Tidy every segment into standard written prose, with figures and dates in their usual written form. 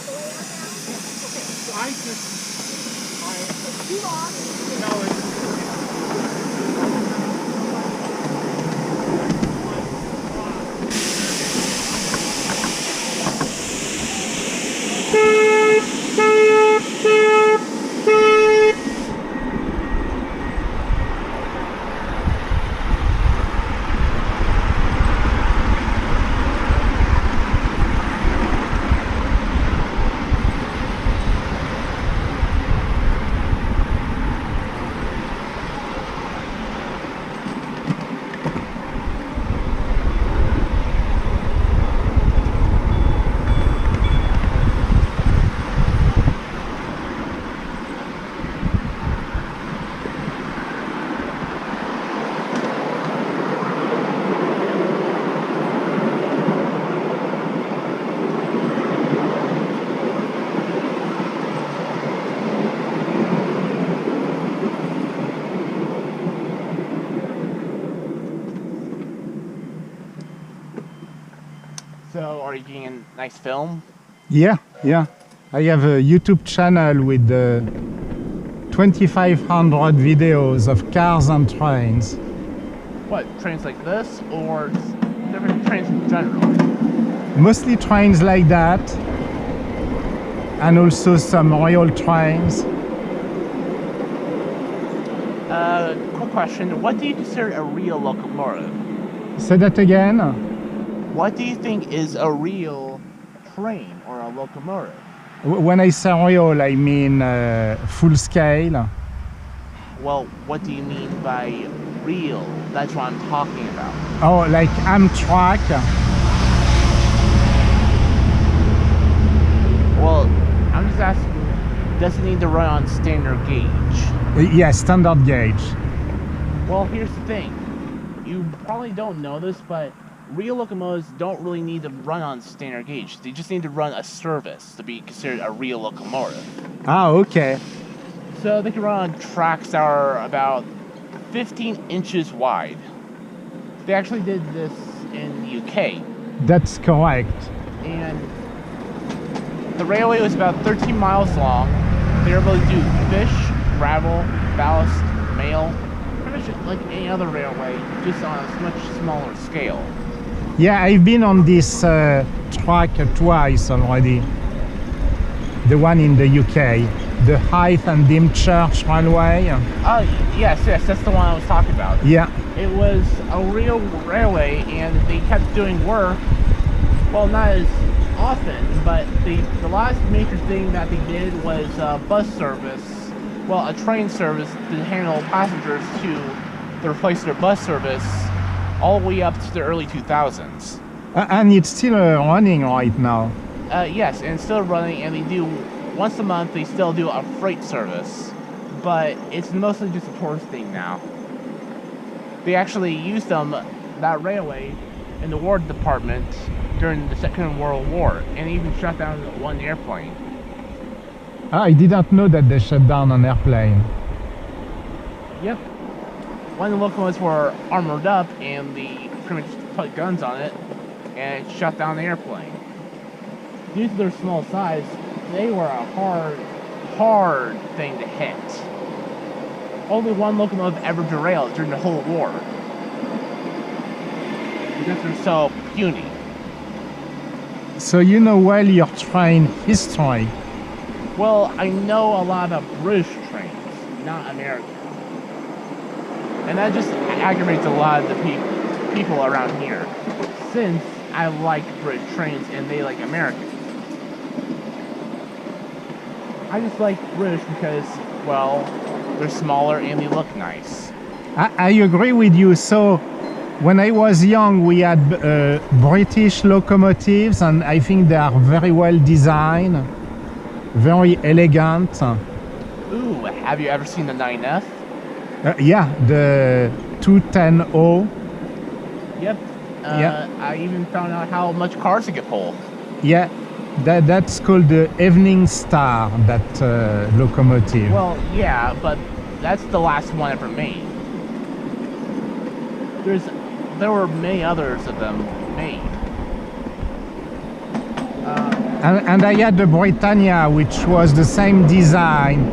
I too long. No, So, are you getting a nice film? Yeah. I have a YouTube channel with 2,500 videos of cars and trains. What, trains like this, or different trains in general? Mostly trains like that, and also some real trains. Quick question, what do you consider a real locomotive? Say that again? What do you think is a real train or a locomotive? When I say real, I mean full scale. Well, what do you mean by real? That's what I'm talking about. Oh, like Amtrak. Well, I'm just asking, does it need to run on standard gauge? Yeah, standard gauge. Well, here's the thing. You probably don't know this, but real locomotives don't really need to run on standard gauge. They just need to run a service to be considered a real locomotive. Ah, okay. So they can run on tracks that are about 15 inches wide. They actually did this in the UK. That's correct. And the railway was about 13 miles long. They were able to do fish, gravel, ballast, mail, pretty much like any other railway, just on a much smaller scale. Yeah, I've been on this track twice already. The one in the UK, the Hythe and Dymchurch Railway. Oh, yes, that's the one I was talking about. Yeah. It was a real railway, and they kept doing work, well, not as often, but the last major thing that they did was bus service, well, a train service to handle passengers to replace their bus service all the way up to the early 2000s. And it's still running right now. Yes, and it's still running, and they do, once a month, they still do a freight service, but it's mostly just a tourist thing now. They actually used that railway, in the War Department during the Second World War, and even shut down one airplane. I didn't know that they shut down an airplane. Yep. One of the locomotives were armored up, and they pretty much put guns on it, and it shut down the airplane. Due to their small size, they were a hard thing to hit. Only one locomotive ever derailed during the whole war, because they're so puny. So you know well your train history. Well, I know a lot about British trains, not American. And that just aggravates a lot of the people around here, since I like British trains and they like American. I just like British because, well, they're smaller and they look nice. I agree with you. So when I was young, we had British locomotives, and I think they are very well designed, very elegant. Ooh, have you ever seen the 9F? Yeah, the 210O. Yep. Yeah. I even found out how much cars it could pull. Yeah, that's called the Evening Star, that locomotive. Well, yeah, but that's the last one ever made. There were many others of them made. And I had the Britannia, which was the same design,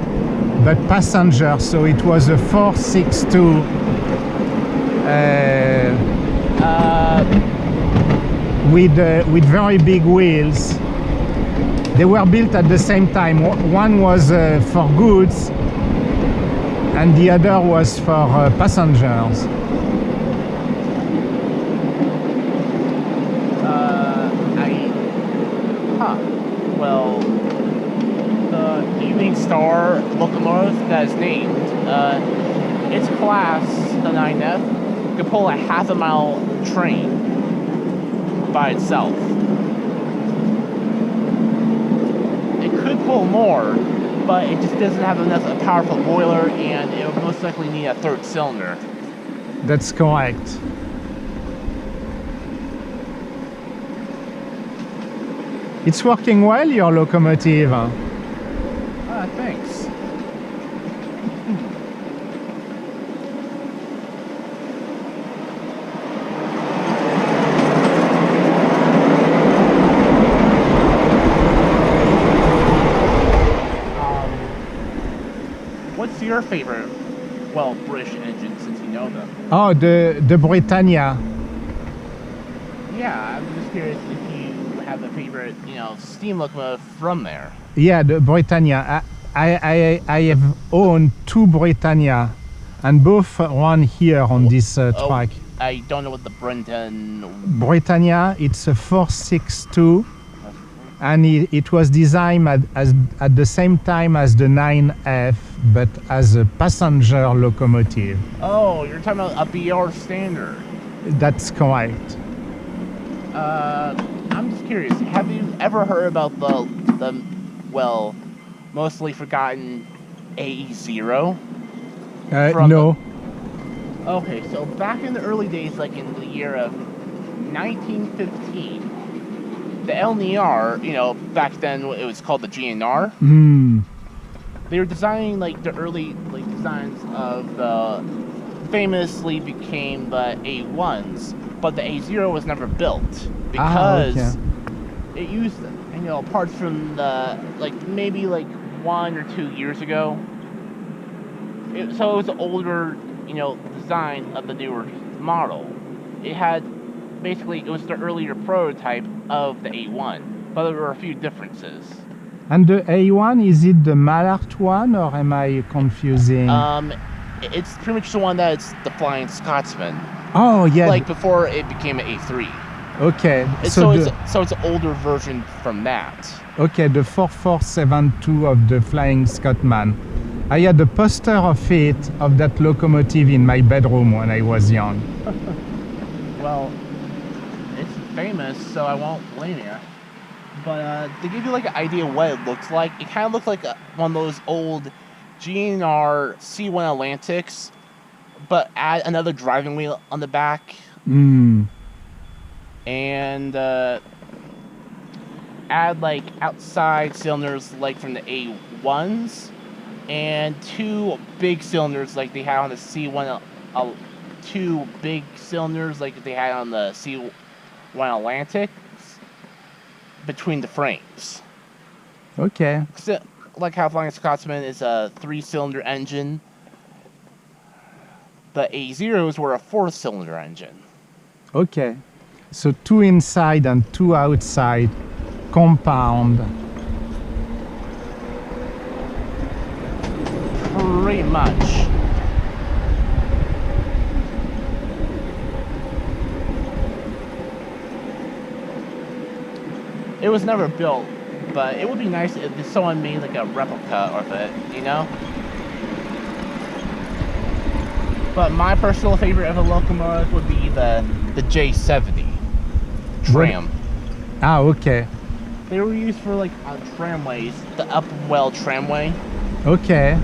but passenger, so it was a 462 with very big wheels. They were built at the same time. One was for goods and the other was for passengers. Well, the Evening Star locomotive that is named, its class, the 9F, could pull a half-a-mile train by itself. It could pull more, but it just doesn't have enough a powerful boiler, and it would most likely need a third cylinder. That's correct. It's working well, your locomotive. Thanks. What's your favorite, well, British engine, since you know them? Oh, the Britannia. Yeah, I'm just curious if you have a favorite, steam locomotive from there. Yeah, the Britannia. I have owned two Britannia, and both run here on this track. I don't know what the Britannia, it's a 462, and it was designed at the same time as the 9F, but as a passenger locomotive. Oh, you're talking about a BR standard. That's correct. I'm just curious, have you ever heard about the well, mostly forgotten AE0? No. Okay, so back in the early days, like in the year of 1915, the LNR, back then it was called the GNR. They were designing like the early designs of the famously became the A1s, but the A0 was never built because it used parts from the maybe 1 or 2 years ago. So it was an older design of the newer model. It was the earlier prototype of the A1, but there were a few differences. And the A1, is it the Malart one, or am I confusing? It's pretty much the one that's the Flying Scotsman. Oh yeah. Like before it became an A3. Okay. So it's an older version from that. Okay, the 4472 of the Flying Scotsman. I had a poster of that locomotive in my bedroom when I was young. Well, it's famous, so I won't blame you. But to give you an idea of what it looks like, it kind of looks like one of those old GNR C1 Atlantics, but add another driving wheel on the back. And add outside cylinders from the A1s, and two big cylinders like they had on the C1, two big cylinders like they had on the C1 Atlantic between the frames. Okay. So, like how Flying Scotsman is a 3-cylinder engine, the A0s were a 4-cylinder engine. Okay. So 2 inside and 2 outside compound. Pretty much. It was never built, but it would be nice if someone made a replica of it, But my personal favorite of a locomotive would be the J70 tram. Ah, okay. They were used for tramways, the Upwell tramway. Okay.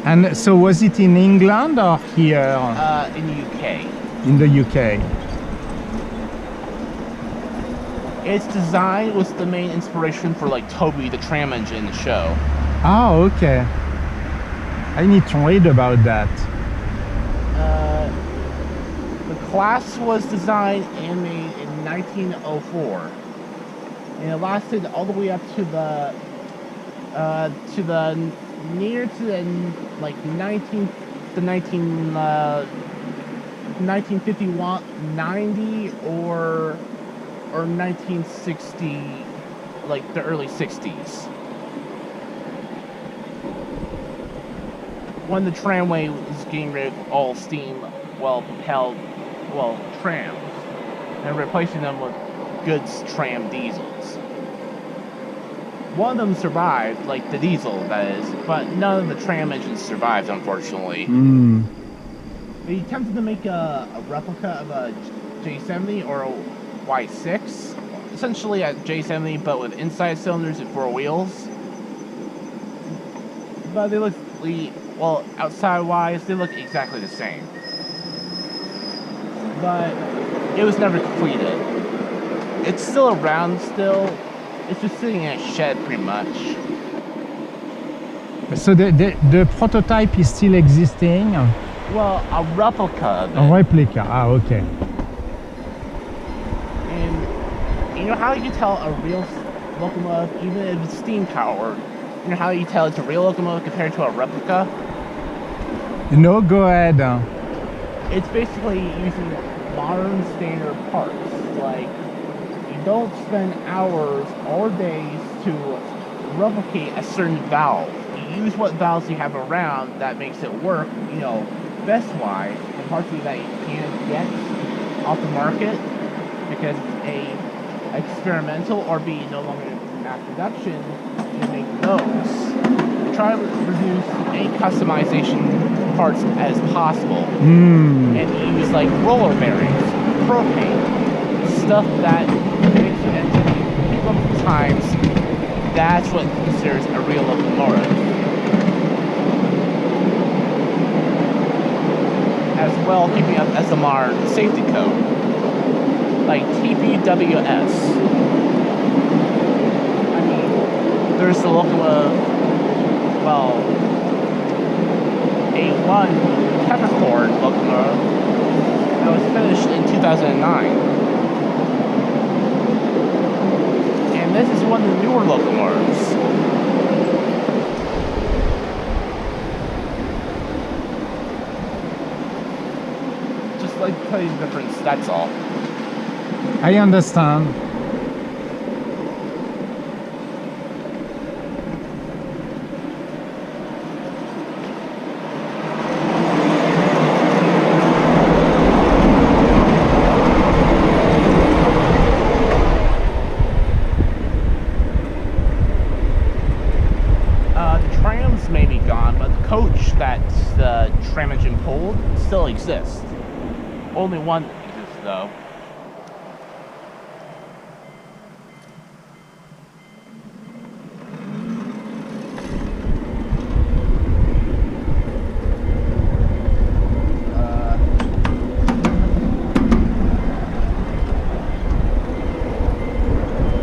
And so was it in England or here? In the UK. In the UK. Its design was the main inspiration for Toby the tram engine in the show. Oh, okay. I need to read about that. The class was designed and made in 1904. and it lasted all the way up to the near to the like 1951, 90 or 1960, like the early 60s. When the tramway was getting rid of all steam, propelled, trams, and replacing them with goods tram diesels. One of them survived, like the diesel, that is, but none of the tram engines survived, unfortunately. They attempted to make a replica of a J70 or a Y6, essentially a J70, but with inside cylinders and 4 wheels. But they look, outside-wise, they look exactly the same. But it was never completed. It's still around still. It's just sitting in a shed, pretty much. So the prototype is still existing? Well, a replica of it. A replica, okay. And you know how you tell a real locomotive, even if it's steam powered, you know how you tell it's a real locomotive compared to a replica? No, go ahead. It's basically using modern standard parts. Like, you don't spend hours or days to replicate a certain valve. You use what valves you have around that makes it work, best-wise, and parts that you can't get off the market because it's A, experimental, or B, no longer in mass production, you make those. Try to reduce any customization parts as possible. And use like roller bearings, propane, stuff that makes the engine multiple times. That's what considers a real locomotive. As well, keeping up SMR safety code, like TPWS. I mean, there's the locomotive, A1 peppercorn locomotive that was finished in 2009. And this is one of the newer locomotives. Like tell you the difference, that's all. I understand. The trams may be gone, but the coach that the tram engine pulled still exists. Only one exists, though.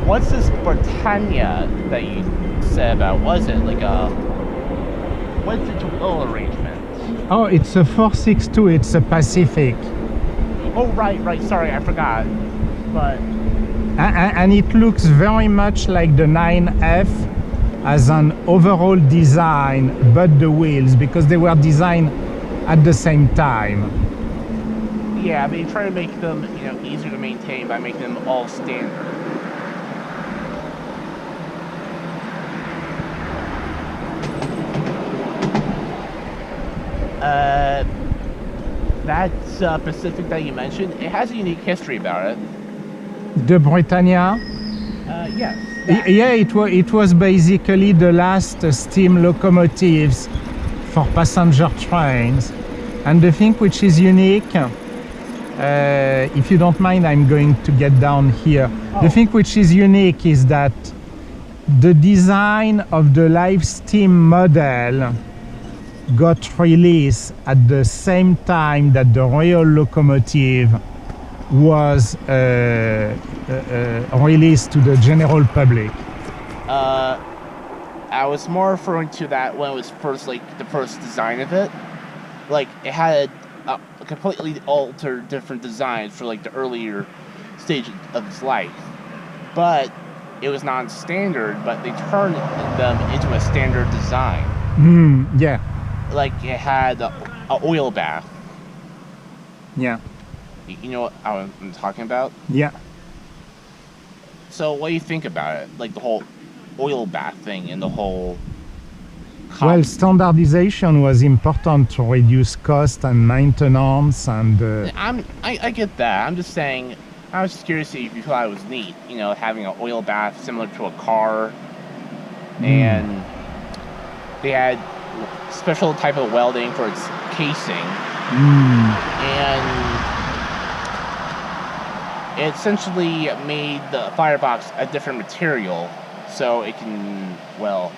What's this Britannia that you said about? Was it like what's its wheel arrangement? Oh, it's a 462, it's a Pacific. Oh, right, sorry, I forgot. But And it looks very much like the 9F as an overall design, but the wheels, because they were designed at the same time. Yeah, they try to make them, easier to maintain by making them all standard. That Pacific that you mentioned, it has a unique history about it. The Britannia? Yes. Yeah, it was basically the last steam locomotives for passenger trains. And the thing which is unique, if you don't mind, I'm going to get down here. The thing which is unique is that the design of the live steam model got released at the same time that the real locomotive was released to the general public. I was more referring to that when it was first, the first design of it. Like, it had a completely altered different designs for, the earlier stage of its life. But it was non-standard, but they turned them into a standard design. Yeah. Like it had a oil bath. Yeah. You know what I'm talking about? Yeah. So what do you think about it? Like the whole oil bath thing and the whole... Well, standardization was important to reduce cost and maintenance and... I get that. I'm just saying, I was just curious if you thought it was neat, you know, having an oil bath similar to a car. And they had special type of welding for its casing. And it essentially made the firebox a different material so it can, well,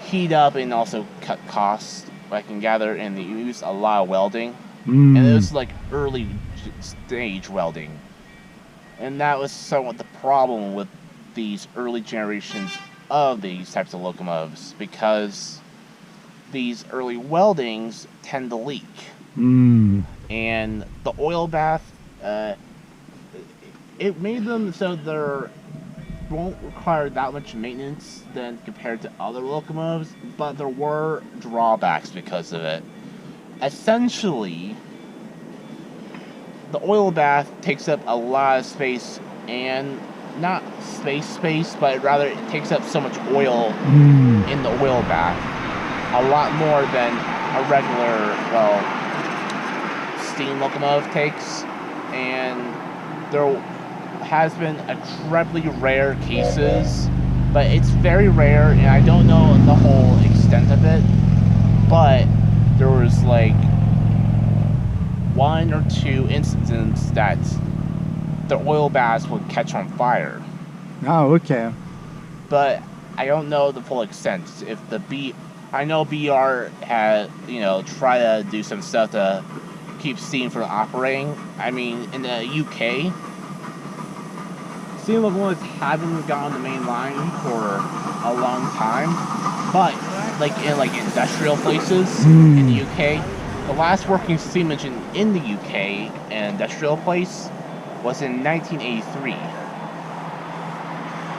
heat up and also cut costs, I can gather, and they use a lot of welding. And it was like early stage welding. And that was somewhat the problem with these early generations of these types of locomotives, because these early weldings tend to leak. And the oil bath, it made them so they won't require that much maintenance than compared to other locomotives, but there were drawbacks because of it. Essentially, the oil bath takes up a lot of space, and not space, but rather it takes up so much oil in the oil bath. A lot more than a regular, well, steam locomotive takes. And there has been incredibly rare cases, but it's very rare, and I don't know the whole extent of it, but there was like 1 or 2 instances that the oil baths would catch on fire. Oh, okay. But I don't know the full extent. If I know BR had, you know, tried to do some stuff to keep steam from operating. I mean, in the UK, steam locomotives haven't gotten on the main line for a long time, but like in industrial places in the UK, the last working steam engine in the UK, an industrial place, was in 1983.